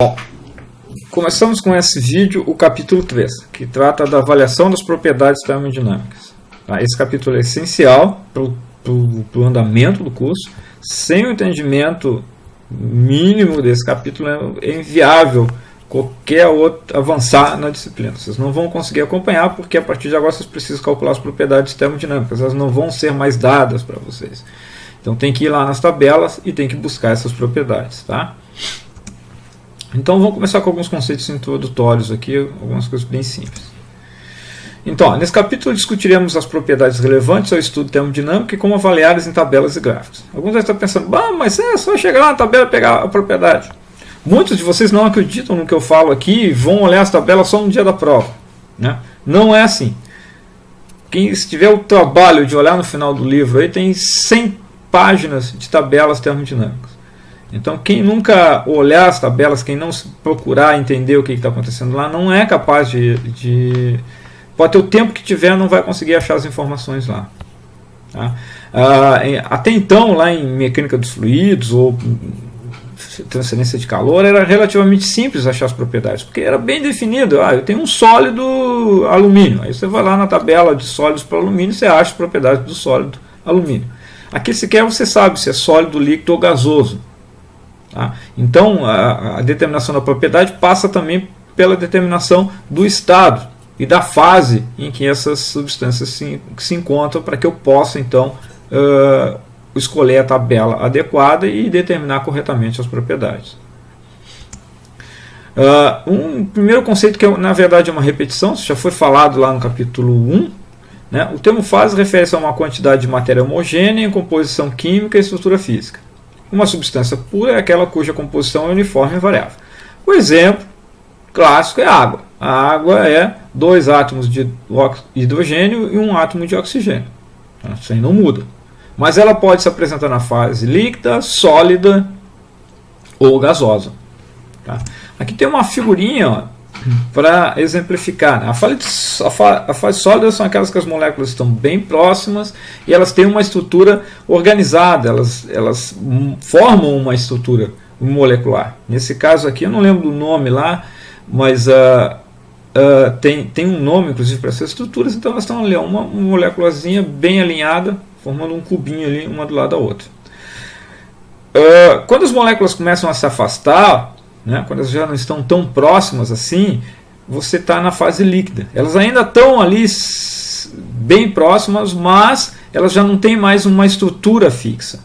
Bom, começamos com esse vídeo o capítulo 3, que trata da avaliação das propriedades termodinâmicas. Esse capítulo é essencial para o andamento do curso. Sem o entendimento mínimo desse capítulo é inviável qualquer outro avançar na disciplina. Vocês não vão conseguir acompanhar porque a partir de agora vocês precisam calcular as propriedades termodinâmicas. Elas não vão ser mais dadas para vocês. Então tem que ir lá nas tabelas e tem que buscar essas propriedades, tá? Então vamos começar com alguns conceitos introdutórios aqui, algumas coisas bem simples. Então, nesse capítulo discutiremos as propriedades relevantes ao estudo termodinâmico e como avaliá-las em tabelas e gráficos. Alguns devem estar pensando, mas é só chegar lá na tabela e pegar a propriedade. Muitos de vocês não acreditam no que eu falo aqui e vão olhar as tabelas só no dia da prova, né? Não é assim. Quem tiver o trabalho de olhar no final do livro, aí tem 100 páginas de tabelas termodinâmicas. Então, quem nunca olhar as tabelas, quem não procurar entender o que está acontecendo lá, não é capaz de... Pode ter o tempo que tiver, não vai conseguir achar as informações lá. Tá? Até então, lá em mecânica dos fluidos ou transferência de calor, era relativamente simples achar as propriedades, porque era bem definido. Eu tenho um sólido alumínio. Aí você vai lá na tabela de sólidos para alumínio e você acha as propriedades do sólido alumínio. Aqui sequer você sabe se é sólido, líquido ou gasoso. Tá? Então, a determinação da propriedade passa também pela determinação do estado e da fase em que essas substâncias se encontram, para que eu possa, então, escolher a tabela adequada e determinar corretamente as propriedades. Um primeiro conceito que, na verdade, é uma repetição, isso já foi falado lá no capítulo 1, né? O termo fase refere-se a uma quantidade de matéria homogênea em composição química e estrutura física. Uma substância pura é aquela cuja composição é uniforme e variável. O exemplo clássico é a água. A água é 2 átomos de hidrogênio e 1 átomo de oxigênio. Isso aí não muda. Mas ela pode se apresentar na fase líquida, sólida ou gasosa. Tá? Aqui tem uma figurinha para exemplificar. A fase sólida são aquelas que as moléculas estão bem próximas e elas têm uma estrutura organizada, elas formam uma estrutura molecular. Nesse caso aqui, eu não lembro do nome lá, mas tem um nome inclusive para essas estruturas, então elas estão ali, uma moléculazinha bem alinhada, formando um cubinho ali, uma do lado da outra. Quando as moléculas começam a se afastar, né, quando elas já não estão tão próximas assim, você está na fase líquida. Elas ainda estão ali bem próximas, mas elas já não têm mais uma estrutura fixa.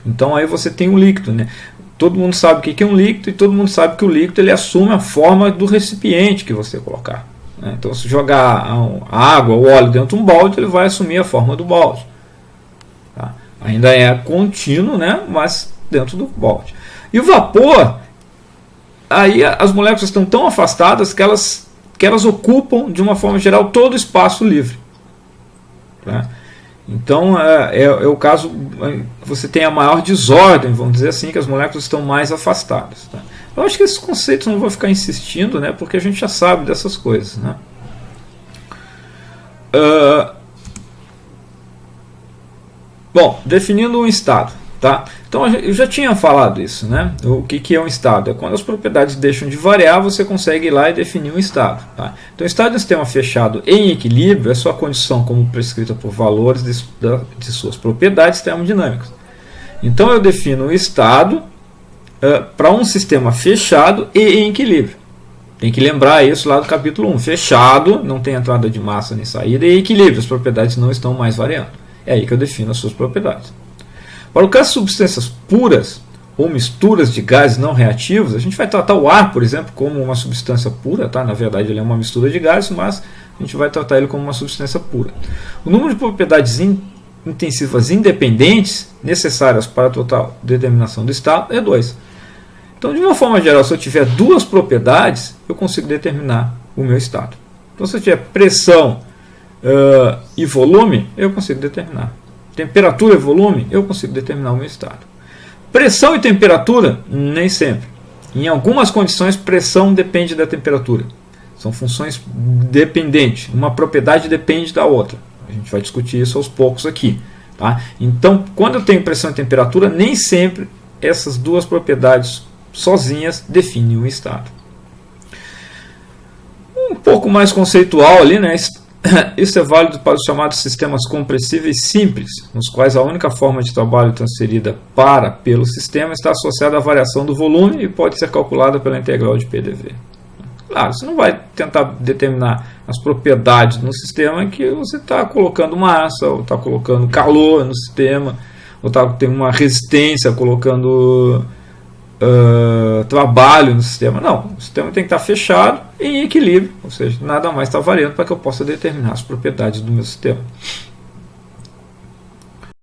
Então aí você tem um líquido, né? Todo mundo sabe o que é um líquido e todo mundo sabe que o líquido ele assume a forma do recipiente que você colocar, né? Então, se jogar a água ou óleo dentro de um balde, ele vai assumir a forma do balde. Tá? Ainda é contínuo, né? Mas dentro do balde. E o vapor, aí as moléculas estão tão afastadas que elas ocupam, de uma forma geral, todo o espaço livre. Tá? Então, é o caso que você tem a maior desordem, vamos dizer assim, que as moléculas estão mais afastadas. Tá? Eu acho que esses conceitos não vou ficar insistindo, né, porque a gente já sabe dessas coisas. Né? Bom, definindo um estado. Tá? Então, eu já tinha falado isso. Né? O que é um estado? É quando as propriedades deixam de variar, você consegue ir lá e definir um estado. Tá? Então, o estado de um sistema fechado em equilíbrio é sua condição como prescrita por valores de suas propriedades termodinâmicas. Então, eu defino um estado para um sistema fechado e em equilíbrio. Tem que lembrar isso lá do capítulo 1. Fechado, não tem entrada de massa nem saída, e equilíbrio, as propriedades não estão mais variando. É aí que eu defino as suas propriedades. Para o caso de substâncias puras ou misturas de gases não reativos, a gente vai tratar o ar, por exemplo, como uma substância pura. Tá? Na verdade, ele é uma mistura de gases, mas a gente vai tratar ele como uma substância pura. O número de propriedades intensivas independentes necessárias para a total determinação do estado é 2. Então, de uma forma geral, se eu tiver 2 propriedades, eu consigo determinar o meu estado. Então, se eu tiver pressão e volume, eu consigo determinar. Temperatura e volume, eu consigo determinar o meu estado. Pressão e temperatura, nem sempre. Em algumas condições, pressão depende da temperatura. São funções dependentes. Uma propriedade depende da outra. A gente vai discutir isso aos poucos aqui. Tá? Então, quando eu tenho pressão e temperatura, nem sempre essas 2 propriedades sozinhas definem um estado. Um pouco mais conceitual ali, né? Isso é válido para os chamados sistemas compressíveis simples, nos quais a única forma de trabalho transferida pelo sistema está associada à variação do volume e pode ser calculada pela integral de PDV. Claro, você não vai tentar determinar as propriedades no sistema em que você está colocando massa, ou está colocando calor no sistema, ou tem uma resistência colocando trabalho no sistema. Não, o sistema tem que estar fechado e em equilíbrio, ou seja, nada mais está variando para que eu possa determinar as propriedades do meu sistema.